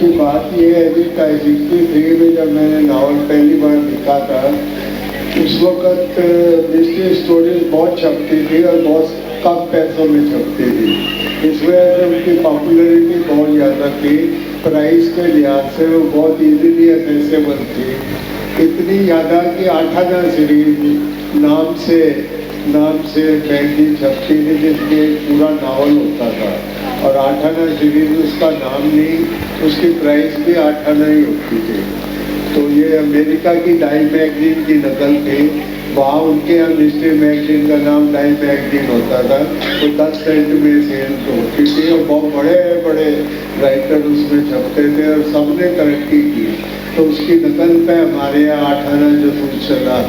की बात ये है कि 63 में जब मैंने नावल पहली बार लिखा था, उस वक्त मिस्ट्री स्टोरीज बहुत छपती थी और बहुत कम पैसों में छपती थी। इस वजह से उनकी पॉपुलैरिटी बहुत ज़्यादा थी। प्राइस के लिहाज से वो बहुत इजीली एक्सेसिबल थी, इतनी ज़्यादा कि 8 सीरीज नाम से मैगजीन छपती थी जिसमें पूरा नावल होता था, और 8 सीरीज उसका नाम नहीं, उसकी प्राइस भी 8 ही होती थी। तो ये अमेरिका की टाइम मैगजीन की नकल थी। वहाँ उनके यहाँ मिस्ट्री मैगजीन का नाम टाइम मैगजीन होता था, तो 10 सेंट में सेल होती थी और बहुत बड़े बड़े राइटर उसमें छपते थे और सबने तरक्की की। तो उसकी नकल पे हमारे यहाँ 8 जो सूट चला,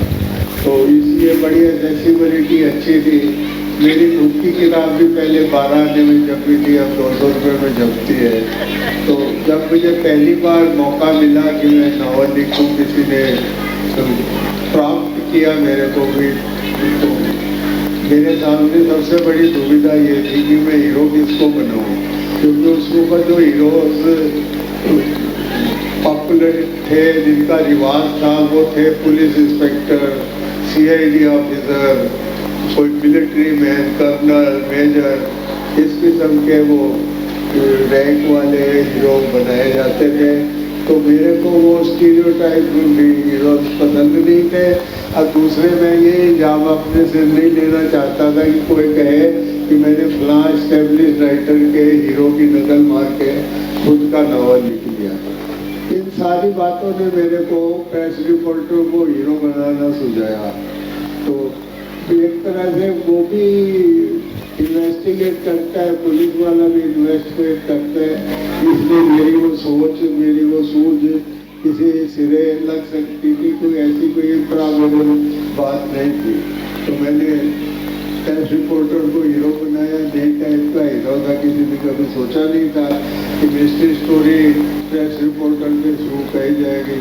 तो इसलिए बड़ी एक्सेसिबिलिटी अच्छी थी। मेरी खुद की किताब भी पहले 12 आने में छपी थी, अब 200 रुपये में छपती है। तो जब मुझे पहली बार मौका मिला कि मैं नावल लिखूं, किसी ने प्राप्त किया मेरे को भी, तो मेरे सामने सबसे बड़ी दुविधा ये थी कि मैं हीरो किसको बनाऊं, क्योंकि उस वक्त जो हीरोज पॉपुलर थे, जिनका रिवाज था, वो थे पुलिस इंस्पेक्टर, CID ऑफिसर, कोई मिलिट्री मैन, कर्नल, मेजर, इस किस्म के वो रैंक वाले हीरो बनाए जाते थे। तो मेरे को वो स्टीरियोटाइप हीरो पसंद नहीं थे। और दूसरे मैं ये इल्जाम अपने से नहीं लेना चाहता था कि कोई कहे कि मैंने फलां एस्टेब्लिश राइटर के हीरो की नकल मार के खुद का नावल लिख लिया। इन सारी बातों ने मेरे को प्रेस रिपोर्टर को हीरो बनाना सुझाया। तो एक तरह से वो भी इन्वेस्टिगेट करता है, पुलिस वाला भी इन्वेस्टिगेट करता है, इसलिए मेरी वो सोच, मेरी वो सूझ किसी सिरे लग सकती थी, कोई ऐसी कोई इम्प्रॉबेबल बात नहीं थी। तो मैंने प्रेस रिपोर्टर को हीरो बनाया, नई टाइप का हीरो था, किसी ने कभी सोचा नहीं था कि मिस्ट्री स्टोरी प्रेस रिपोर्टर के थ्रू कही जाएगी।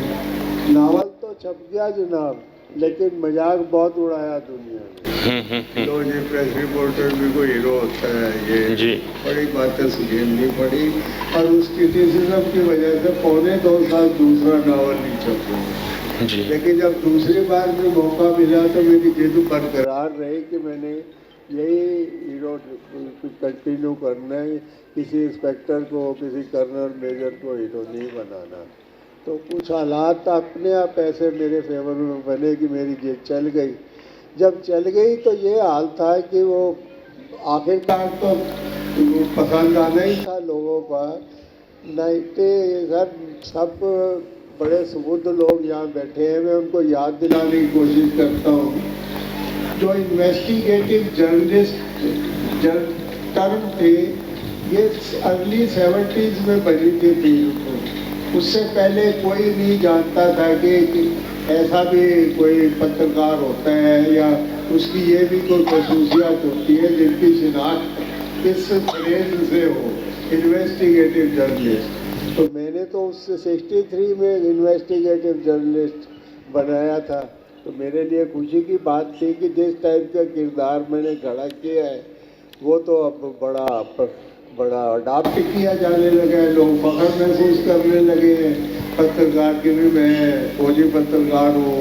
नावल तो छप गया जनाब, लेकिन मजाक बहुत उड़ाया दुनिया ने। तो ये प्रेस रिपोर्टर भी कोई हीरो होता है, ये जी बड़ी बातें सुननी पड़ी। और उस क्रिटिसिज्म की वजह से 2.25 साल दूसरा नावल नहीं छपा जी। लेकिन जब दूसरी बार में मौका मिला तो मेरी जिद बरकरार रही कि मैंने यही हीरो कंटिन्यू करना है, किसी इंस्पेक्टर को, किसी कर्नल, मेजर को हीरो नहीं बनाना। तो कुछ हालात अपने आप ऐसे मेरे फेवर में बने कि मेरी जिद चल गई। जब चल गई तो ये हाल था कि वो आखिरकार तो पसंद आना ही था लोगों का। सब बड़े सुबुद्ध लोग यहाँ बैठे हैं, मैं उनको याद दिलाने की कोशिश करता हूँ। जो इन्वेस्टिगेटिव जर्नलिस्ट टर्म थे, ये अर्ली 70s में बनी थी। उससे पहले कोई नहीं जानता था कि ऐसा भी कोई पत्रकार होता है या उसकी ये भी कोई खसूसियात होती है जिनकी शिनाख्त इस फ्रेज से हो, इन्वेस्टिगेटिव जर्नलिस्ट। तो मैंने तो उससे 63 में इन्वेस्टिगेटिव जर्नलिस्ट बनाया था। तो मेरे लिए खुशी की बात थी कि जिस टाइप का किरदार मैंने खड़ा किया है वो तो अब बड़ा अडॉप्ट किया जाने लगा है, लोग फख्र महसूस करने लगे हैं पत्रकार की भी मैं फौजी पत्रकार हूँ,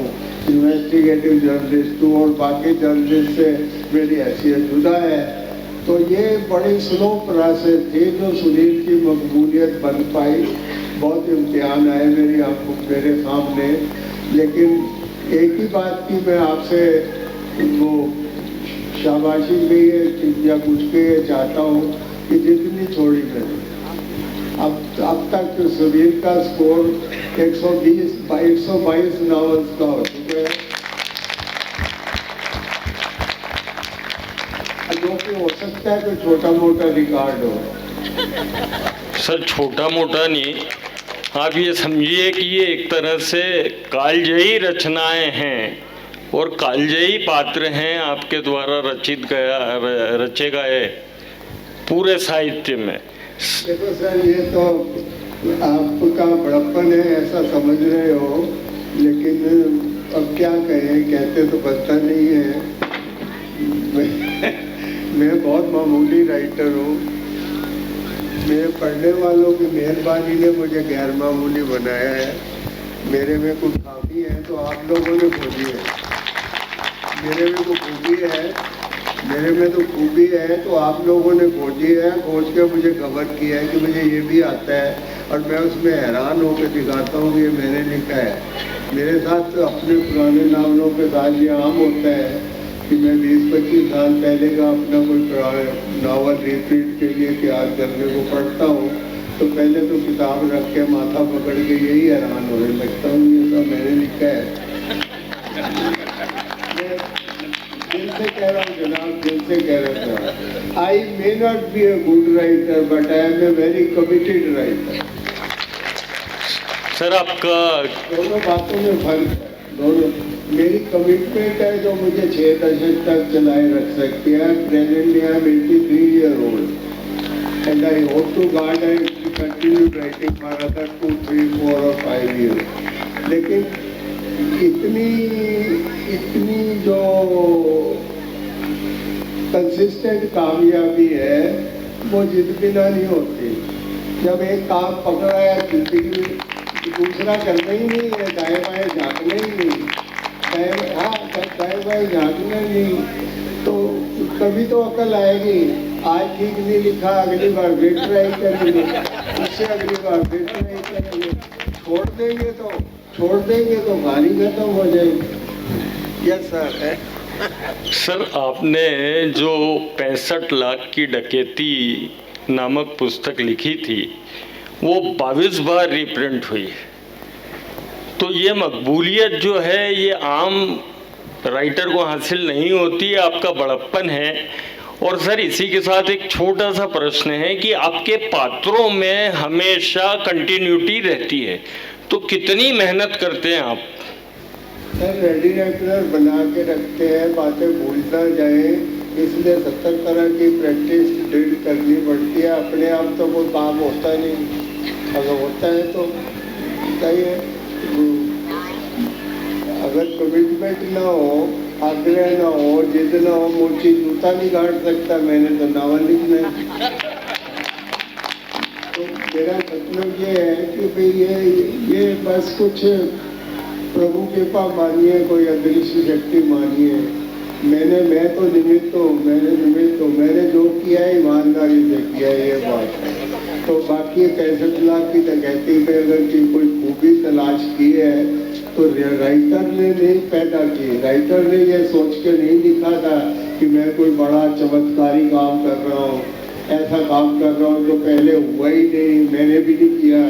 इन्वेस्टिगेटिव जर्नलिस्ट हूँ और बाकी जर्नलिस्ट से मेरी हैसियत जुदा है। तो ये बड़ी स्लो प्रोसेस थी जो सुनील की मकबूलियत बन पाई। बहुत इम्तिहान आए मेरे सामने, लेकिन एक ही बात की मैं आपसे वो शाबाशी भी या कुछ भी चाहता हूँ कि जितनी छोड़ी मैंने अब तक सुनील का स्कोर 122 नॉवेल्स का हो चुका है, जो कि हो सकता है कोई छोटा मोटा रिकॉर्ड हो। सर छोटा मोटा नहीं, आप ये समझिए कि ये एक तरह से कालजयी रचनाएं हैं और कालजयी पात्र हैं आपके द्वारा रचे गए पूरे साहित्य में। देखो सर, ये तो आपका बड़प्पन है ऐसा समझ रहे हो, लेकिन अब क्या कहें, कहते तो बनता नहीं है। मैं बहुत मामूली राइटर हूँ। मेरे पढ़ने वालों की मेहरबानी ने मुझे गैर मामूली बनाया है। मेरे में कुछ खामी है तो आप लोगों ने खोजी है, मेरे में कुछ खूबी है, मेरे में तो खूबी है तो आप लोगों ने खोजी है, खोज के मुझे खबर किया है कि मुझे ये भी आता है और मैं उसमें हैरान होकर दिखाता हूँ कि ये मैंने लिखा है। मेरे साथ तो अपने पुराने नावलों के साथ ये आम होता है कि मैं 20-25 साल पहले का अपना कोई नावल रिप्रिंट के लिए तैयार करने को पढ़ता हूँ तो पहले तो किताब रख के माथा पकड़ के यही हैरान होने लगता हूँ ये सब मैंने लिखा है। मैं दिल से कह रहा हूँ जनाब, दिल से कह रहा था, I may not be a good writer but I am a very committed writer. Sir आपका दोनों बातों में फर्क है। दोनों मेरी कमिटमेंट है जो मुझे 6 दशक तक चलाए रख सकती है। Presently I am 83 year old and I hope to God I continue writing for other 2, 3, 4 और 5 ईयर। लेकिन इतनी जो कंसिस्टेंट कामयाबी है वो जिद बिना नहीं होती। जब एक काम पकड़ा है जिंदगी में दूसरा करना ही नहीं है, दाएं बाएं झाँकना ही नहीं, दाएं बाएं झाँकना नहीं तो कभी तो अकल आएगी। आज ठीक नहीं लिखा, अगली बार फिर ट्राई करेंगे, उससे अगली बार फिर ट्राई करेंगे। छोड़ देंगे तो कहानी खत्म हो जाएगी। Yes sir. सर आपने जो 65 लाख की डकैती नामक पुस्तक लिखी थी वो 22 बार रीप्रिंट हुई, तो ये मकबूलियत जो है ये आम राइटर को हासिल नहीं होती, आपका बड़प्पन है। और सर इसी के साथ एक छोटा सा प्रश्न है कि आपके पात्रों में हमेशा कंटिन्यूटी रहती है, तो कितनी मेहनत करते हैं आप? सर रेडी राइटर बना के रखते हैं, बातें भूल ना जाए इसलिए 70 तरह की प्रैक्टिस ड्रिल करनी पड़ती है। अपने आप तो कोई काम होता नहीं, अगर होता है तो सही है। अगर कमिटमेंट ना हो, आग्रह ना हो, जिद ना हो, मोची जूता नहीं काट सकता। मैंने तो नावल लिखना है तो मेरा मतलब ये है कि भाई ये बस कुछ प्रभु कृपा मानिए, कोई अदृश्य शक्ति मानिए। मैं तो निमित्त हूँ, मैंने जो किया है ईमानदारी से किया है, ये बात है। तो बाकी 65 लाख की डकैती में अगर कोई खूबी तलाश की है तो राइटर ने नहीं पैदा की। राइटर ने ये सोच के नहीं लिखा था कि मैं कोई बड़ा चमत्कारी काम कर रहा हूँ, ऐसा काम कर रहा हूँ जो पहले हुआ ही नहीं, मैंने भी नहीं किया।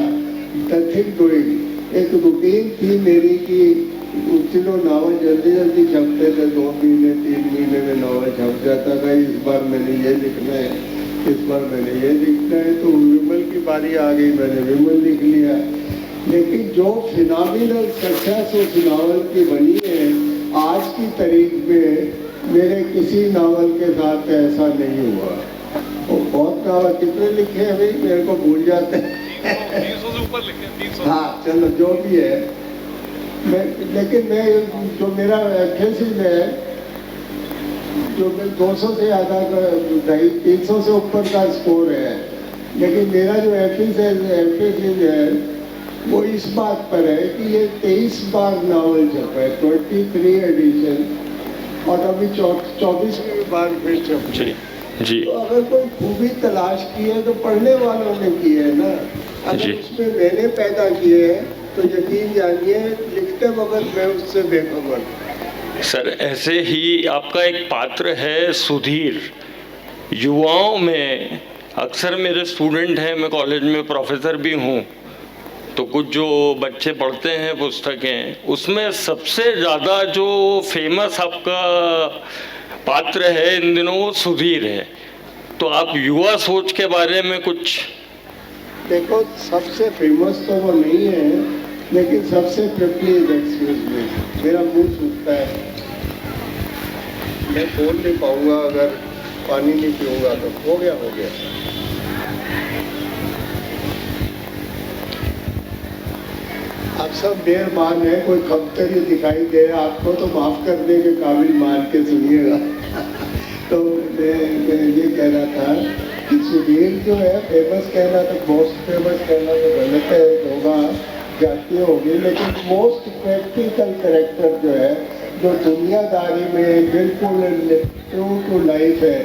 नथिंग डूइंग, एक रूटीन थी मेरी कि चलो नावल जल्दी छपते थे, 2 महीने 3 महीने में नावल छप जाता था। इस बार मैंने ये लिखना है, इस बार मैंने ये लिखना है, तो विमल की बारी आ गई, मैंने विमल लिख लिया। लेकिन जो फिनोमिनल सक्सेस उस नावल की बनी है आज की तारीख में मेरे किसी नावल के साथ ऐसा नहीं हुआ। बहुत नावल कितने लिखे हैं भाई, मेरे को भूल जाते हैं 300 से ऊपर लिखे, 300। हाँ चलो जो भी है, लेकिन मैं जो मेरा एफएसी में जो 200 से ज़्यादा 300 से ऊपर का स्कोर है, लेकिन मेरा जो एफएसी है वो इस बात पर है कि ये 23 बार नावल छपा है, 23 एडिशन, और अभी 24वीं बार फिर छप जी। तो अगर कोई खूबी तलाश की है तो पढ़ने वालों ने की है ना। अगर उसमें मैंने पैदा किए हैं तो यकीन जानिए लिखते वक्त मैं उससे बेखबर। सर ऐसे ही आपका एक पात्र है सुधीर। युवाओं में अक्सर मेरे स्टूडेंट हैं, मैं कॉलेज में प्रोफेसर भी हूँ, तो कुछ जो बच्चे पढ़ते हैं पुस्तकें, उसमें सबसे ज़्यादा जो फेमस आपका पात्र है इन दिनों वो सुधीर है। तो आप युवा सोच के बारे में कुछ? देखो, सबसे फेमस तो वो नहीं है, लेकिन सबसे प्रिविलेज, एक्सक्यूज मी, मेरा मुंह सूखता है, मैं बोल नहीं पाऊंगा अगर पानी नहीं पीऊंगा तो। हो गया आप सब मेहरबान है, कोई कमतर ही दिखाई दे आपको तो माफ करने के काबिल मान के सुनिएगा। तो मैं ये कह रहा था कि सुधीर जो है फेमस कहना तो मोस्ट फेमस कहना तो गलत है, होगा जाती होगी, लेकिन मोस्ट प्रैक्टिकल कैरेक्टर जो है, जो दुनियादारी में बिल्कुल ट्रू टू लाइफ है,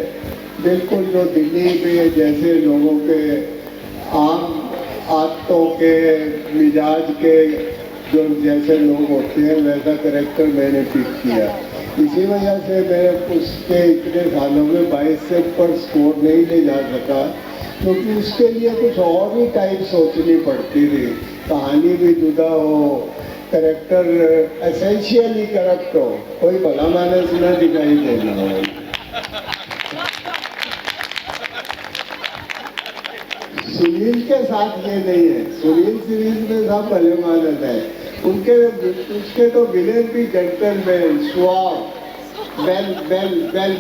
बिल्कुल जो दिल्ली में जैसे लोगों के आम आदतों के मिजाज के जो जैसे लोग होते हैं वैसा कैरेक्टर मैंने पिक किया। इसी वजह से मैं उसके इतने सालों में 22 से ऊपर स्कोर नहीं ले जा सका, क्योंकि उसके लिए कुछ और ही टाइप सोचनी पड़ती थी। कहानी भी जुदा हो, कैरेक्टर एसेंशियली करप्ट हो, कोई भला मानस न दिखाई देना हो। सुनील के साथ ये नहीं है, सुनील सीरीज में सब भले मानस है, उसके तो विलेन भी gentleman, सुआव, well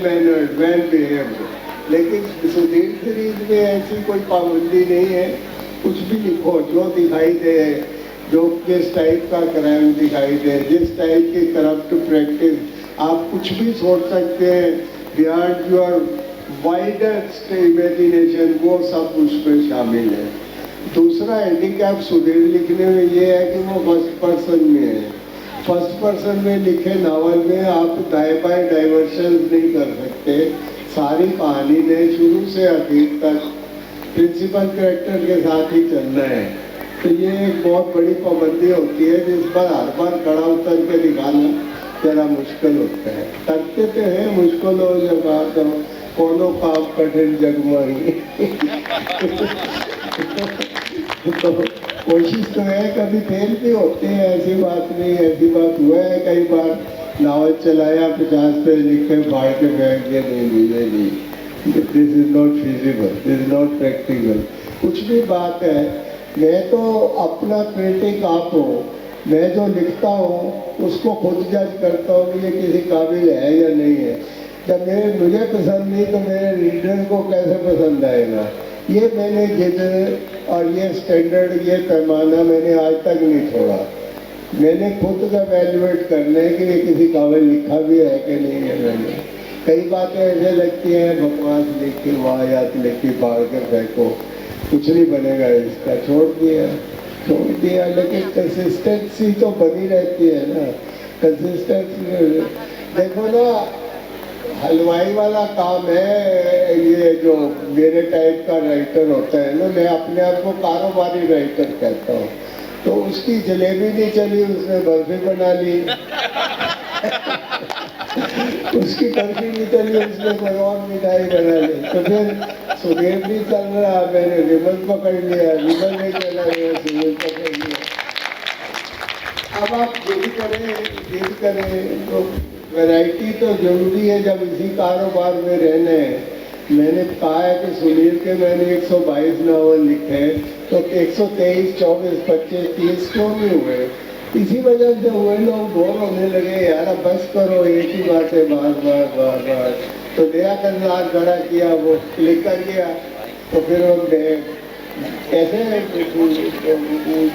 mannered, well behaved. लेकिन सुधीर सीरीज में ऐसी कोई पाबंदी नहीं है, कुछ भी लिखो जो दिखाई दे, जो किस टाइप का क्राइम दिखाई दे, जिस टाइप की करप्ट प्रैक्टिस, आप कुछ भी सोच सकते हैं बियॉन्ड योर वाइडेस्ट इमेजिनेशन, वो सब उसमें शामिल है। दूसरा हैंडीकैप सुधीर लिखने में ये है कि वो फर्स्ट पर्सन में है। फर्स्ट पर्सन में लिखे नावल में आप दाएं बाएं डाइवर्शन नहीं कर सकते, सारी कहानी ने शुरू से आखिर तक प्रिंसिपल कैरेक्टर के साथ ही चलना है। तो ये एक बहुत बड़ी पाबंदी होती है, जिस पर हर बार खड़ा उतर के दिखाना जरा मुश्किल होता है। करते तो है, मुश्किल हो जब आप कोनो काम कठिन जगमाही तो कोशिश तो है, कभी फेल भी होते हैं, ऐसी बात नहीं, ऐसी बात हुआ है कई बार, नावल चलाया 50 पे लिखे फाड़ के बैठ गए, नहीं मिले नहीं, this is not feasible, this is not practical. कुछ भी बात है, मैं तो अपना क्रिटिक आप हो, मैं जो लिखता हूँ उसको खुद जज करता हूँ कि ये किसी काबिल है या नहीं है। जब मुझे पसंद नहीं तो मेरे रीडर को कैसे पसंद आएगा? ये मैंने जिद और ये स्टैंडर्ड, ये पैमाना मैंने आज तक नहीं छोड़ा। मैंने खुद का वैल्यूएट करना है कि ये किसी काबिल लिखा भी है कि नहीं है। मैंने कई बातें ऐसे लगती हैं बकवास लिखी, वाहियात लिखी, फाड़ के फेंको, कुछ नहीं बनेगा इसका, छोड़ दिया। लेकिन कंसिस्टेंसी तो बनी रहती है ना, कंसिस्टेंसी। देखो ना, हलवाई वाला काम है ये, जो मेरे टाइप का राइटर होता है ना, मैं अपने आप को कारोबारी राइटर कहता हूँ। तो उसकी जलेबी नहीं चली, उसने बर्फी बना ली उसकी बर्फी नहीं चली, उसने कोई और मिठाई बना ली। तो फिर सुधीर नहीं चल रहा, मैंने रिबन पकड़ लिया, रिबन नहीं चला, सुधीर पकड़ लिया। अब आप जिद करें तो वैरायटी तो जरूरी है जब इसी कारोबार में रहना है। मैंने कहा है कि सुनील के मैंने 122 नावल लिखे, तो 123, 24, 25, 30 क्यों नहीं हुए? इसी वजह से हुए, लोग बोर होने लगे, यार अब बस करो, एक ही बात है बार। तो नया कंदार खड़ा किया, वो क्लिक कर गया, तो फिर हम कैसे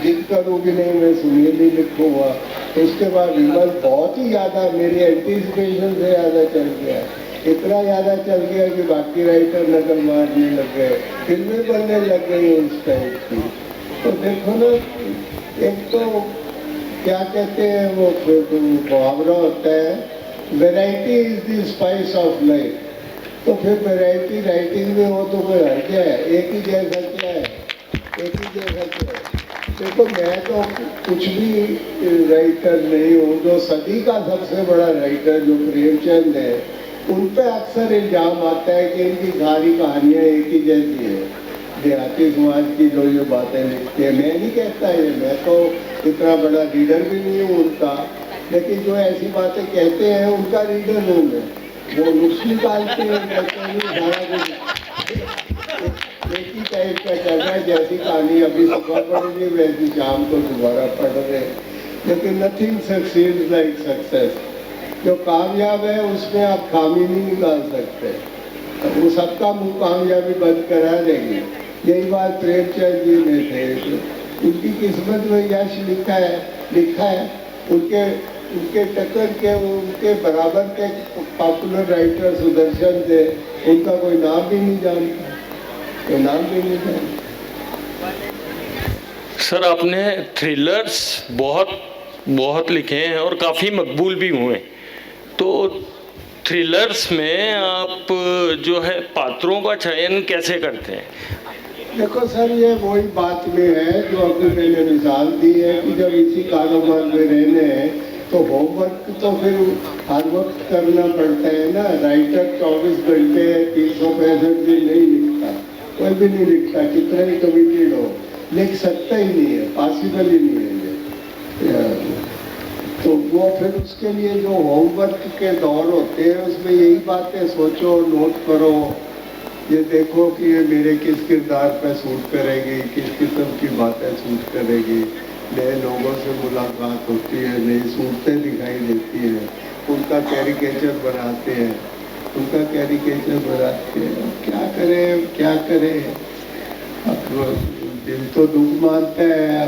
जिद करूँ कि नहीं मैं सुनील ही लिखूंगा। तो उसके बाद विमल बहुत ही ज़्यादा मेरी एंटीसिपेशन से ज़्यादा चल गया, इतना ज़्यादा चल गया कि बाकी राइटर नकल मारने लग गए, फिल्में बनने लग गई उस टाइप की। तो देखो ना, एक तो क्या कहते हैं वो मुहावरा होता है, variety is the spice of life. तो फिर वैरायटी राइटिंग में हो तो कोई हर क्या है, एक ही जैसा क्या है, एक ही जैसा क्या है। देखो मैं तो कुछ भी राइटर नहीं हूँ। जो सदी का सबसे बड़ा राइटर जो प्रेमचंद है, उन पर अक्सर इल्जाम आता है कि इनकी सारी कहानियाँ एक ही जैसी है, देहाती समाज की जो ये बातें लिखते हैं। मैं नहीं कहता ये, मैं तो इतना बड़ा रीडर भी नहीं हूँ उनका, लेकिन जो ऐसी बातें कहते हैं उनका रीडर हूँ मैं। वो नुक्स निकालते हैं, कहते हैं सारा कुछ एक ही टाइप का चल रहा है, जैसी कहानी अभी सुबह पढ़ेगी वैसी शाम को दोबारा पढ़ रहे। लेकिन नथिंग सक्सीड्स लाइक सक्सेस। जो कामयाब है उसमें आप खामी नहीं निकाल सकते, वो सबका मुँह कामयाबी बंद करा देंगे। यही बात प्रेमचंद जी में थे, उनकी किस्मत में यश लिखा है। उनके टक्कर के, उनके बराबर के पॉपुलर राइटर सुदर्शन थे, उनका कोई नाम भी नहीं जानता। ये नाम भी नहीं था। सर आपने थ्रिलर्स बहुत लिखे हैं और काफ़ी मकबूल भी हुए। तो थ्रिलर्स में आप जो है पात्रों का चयन कैसे करते हैं? देखो सर, ये वही बात में है जो अभी मैंने मिसाल दी है कि जब इसी कारोबार में रहने हैं तो होमवर्क तो फिर हर वक्त करना पड़ता है ना। राइटर 24 घंटे 365 दिन नहीं लिखता, कोई भी नहीं लिखता, कितना ही कमिटेड हो, लिख सकता ही नहीं है, पॉसिबल ही नहीं है ये। तो वो फिर उसके लिए जो होमवर्क के दौर होते हैं उसमें यही बातें सोचो, नोट करो, ये देखो कि ये मेरे किस किरदार पे सूट करेगी, किस किस्म की बातें सूट करेगी, नए लोगों से मुलाकात होती है, नई सूरतें दिखाई देती हैं, उनका कैरिकेचर बनाते हैं, क्या करें। अब दिल तो दुख मानता है,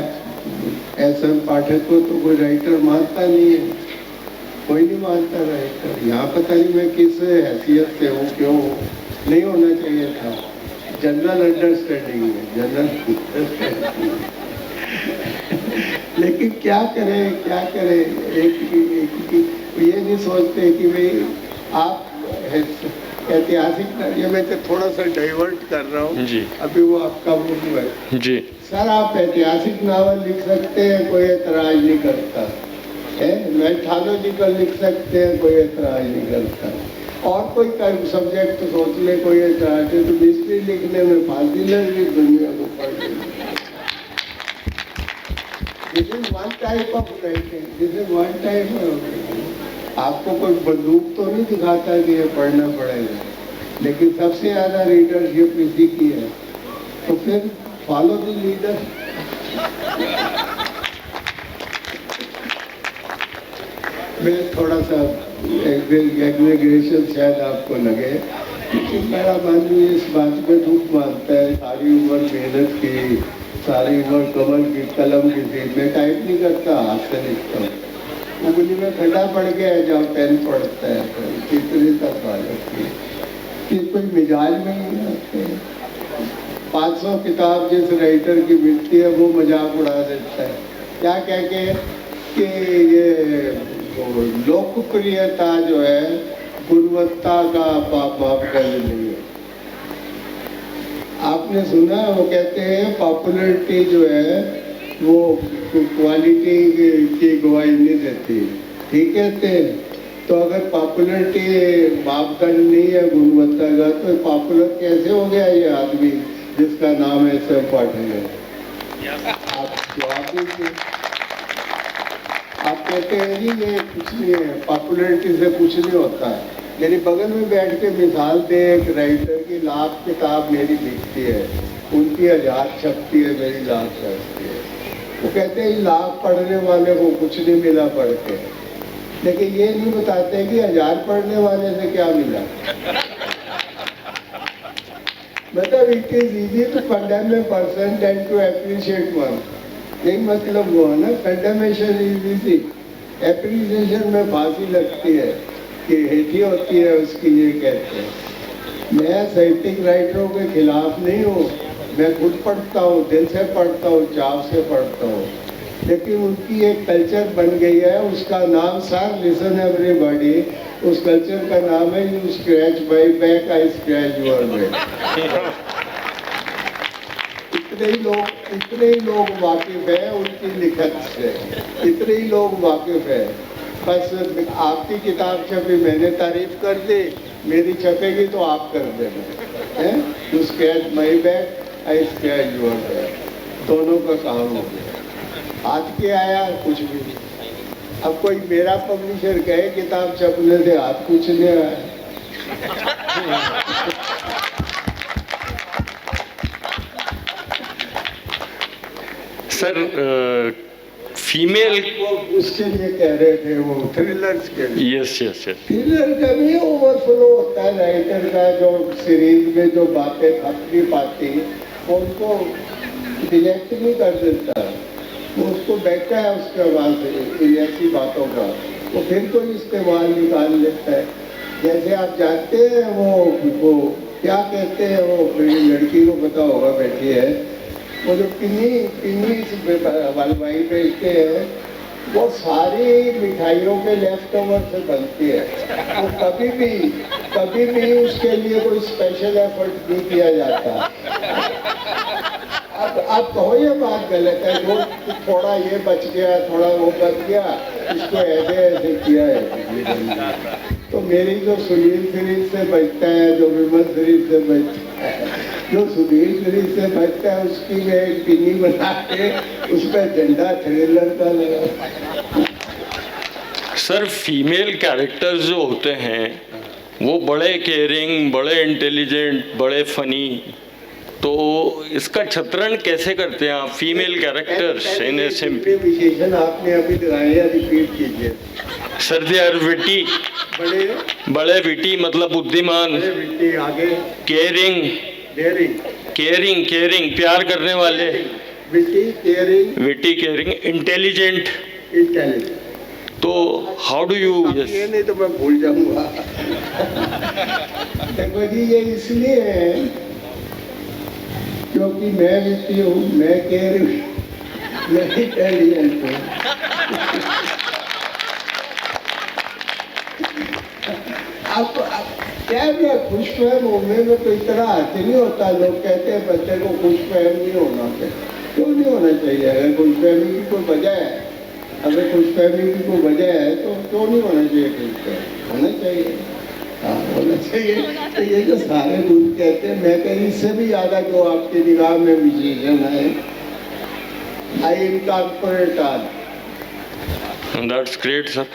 ऐसा पाठक को तो कोई राइटर मानता नहीं है, कोई नहीं मानता राइटर। यहाँ पता नहीं मैं किस हैसियत से हूँ, क्यों नहीं होना चाहिए था। जनरल अंडरस्टैंडिंग है, जनरल अंडरस्टैंडिंग। लेकिन क्या करें एक ये नहीं सोचते कि भाई आप ऐतिहासिक, ये मैं तो थोड़ा सा डाइवर्ट कर रहा हूँ जी। अभी वो आपका वो है जी सर, आप ऐतिहासिक नावल लिख सकते हैं, कोई एतराज नहीं करता है। मैथोलॉजिकल लिख सकते हैं, कोई एतराज नहीं करता। और कोई सब्जेक्ट सोच ले, कोई एतराज है तो मिस्ट्री लिखने में फांसी लग रही दुनिया को पढ़ रही। This is one type of writing, this is one type of. आपको कोई बंदूक तो नहीं दिखाता कि ये पढ़ना पड़ेगा, लेकिन सबसे ज्यादा रीडरशिप इसी की है। तो फिर फॉलो द लीडर। मैं थोड़ा सा एग्रेगेशन शायद आपको लगे, लेकिन मेरा मन भी इस बात में दुख मानता है। सारी उम्र मेहनत की, सारी उम्र कमल की कलम की थी। मैं टाइप नहीं करता, हाथ से लिखता हूँ। उंगली में खड्डा पड़ गया है जहाँ पेन पड़ता है, कितनी तक हालत की कोई मिजाज में नहीं आते। 500 किताब जिस राइटर की मिलती है वो मजाक उड़ा देता है, क्या कह के कि ये लोकप्रियता जो है गुणवत्ता का मापदंड नहीं है। आपने सुना, वो कहते हैं पॉपुलैरिटी जो है वो क्वालिटी की गवाही नहीं देती, ठीक कहते हैं। तो अगर पॉपुलैरिटी मापदंड नहीं है गुणवत्ता का, तो पॉपुलर कैसे हो गया ये आदमी जिसका नाम है सब पाठक है? आप जवाब दीजिए। आप कहते हैं जी ये कुछ नहीं है, पॉपुलैरिटी से कुछ नहीं होता है। मेरे बगल में बैठ के मिसाल दे, एक राइटर की 1,00,000 किताब मेरी लिखती है, उनकी 1000 छपती है, मेरी 1,00,000 छपती है। वो कहते हैं 1,00,000 पढ़ने वाले को कुछ नहीं मिला पढ़ के, लेकिन ये नहीं बताते कि 1000 पढ़ने वाले से क्या मिला। मतलब it is easy to condemn a person than to appreciate one. यही मतलब वो है ना, कंडेमेशन इज इजी, एप्रिसिएशन में फांसी लगती है कि हेठी होती है उसकी, ये कहते हैं। मैं साहित्यिक राइटरों के खिलाफ नहीं हूँ, मैं खुद पढ़ता हूँ, दिल से पढ़ता हूँ, चाव से पढ़ता हूँ, लेकिन उनकी एक कल्चर बन गई है, उसका नाम सर लिसन एवरीबॉडी, उस कल्चर का नाम है you scratch my back I scratch your back. इतने ही लोग वाकिफ है उनकी लिखत से, इतने ही लोग वाकिफ है। बस आपकी किताब छपी, मैंने तारीफ कर दी, मेरी छपेगी तो आप कर देना है। You scratch my back I scratch your back, दोनों का काम हो गया। हाथ के आया कुछ भी नहीं। अब कोई मेरा पब्लिशर कहे किताब छपने से हाथ कुछ नहीं आया। सर फीमेल उसके लिए कह रहे थे, वो थ्रिलर्स के लिए। Yes yes yes. थ्रिलर का भी ओवरफ्लो होता है राइटर का, जो सीरीज में जो बातें खप नहीं पाती वो उनको रिजेक्ट नहीं कर देता, वो उसको बैठा है उसके बाद ऐसी बातों का वो फिर कोई इस्तेमाल निकाल लेता है। जैसे आप जानते हैं वो क्या कहते हैं वो, मेरी लड़की को पता होगा, बैठी है, वो जो पिन्नी हलवाई बेचते हैं, वो सारी मिठाइयों के लेफ्ट ओवर से बनती है। वो कभी भी उसके लिए कोई स्पेशल एफर्ट नहीं किया जाता। अब आप कहो ये बात गलत है, जो थोड़ा ये बच गया, थोड़ा वो बच गया, इसको ऐसे किया है। तो मेरी जो सुनील सीरीज से बचता है, जो विमल सीरीज से बचता है, जो सुनील सीरीज से बचता है, उसकी मैं एक पिन्नी बना के उसमें झंडा थ्रिलर का लगा। सर, फीमेल कैरेक्टर्स जो होते हैं वो बड़े केयरिंग, बड़े इंटेलिजेंट, बड़े फनी, तो इसका चित्रण कैसे करते हैं आप फीमेल कैरेक्टर्स इन एसएमपी? विशेषण आपने अभी लगाया या रिपीट कीजिए। सर दे आर विटी, बड़े विटी मतलब बुद्धिमान, आगे केयरिंग, केयरिंग प्यार करने वाले, विटी केयरिंग, इंटेलिजेंट। तो हाउ डू यू? ये नहीं तो मैं भूल जाऊंगा। देखो जी, ये इसलिए है क्योंकि मैं विटी हूँ, मैं केयरिंग, मैं इंटेलिजेंट हूँ। अब क्या मैं खुश फहम होने में तो इतना हाथ नहीं होता। लोग कहते हैं बच्चे को खुश फहम नहीं होना चाहिए। क्यों नहीं होना चाहिए? अगर खुश फहमी की कोई वजह है, तो क्यों नहीं होना चाहिए? खुश फहम होना चाहिए, हाँ होना चाहिए। तो ये जो सारे गुण कहते हैं, मैं कहीं इससे भी ज्यादा जो आपकी निगाह में विशेषण है, I incorporate all. That's great, sir.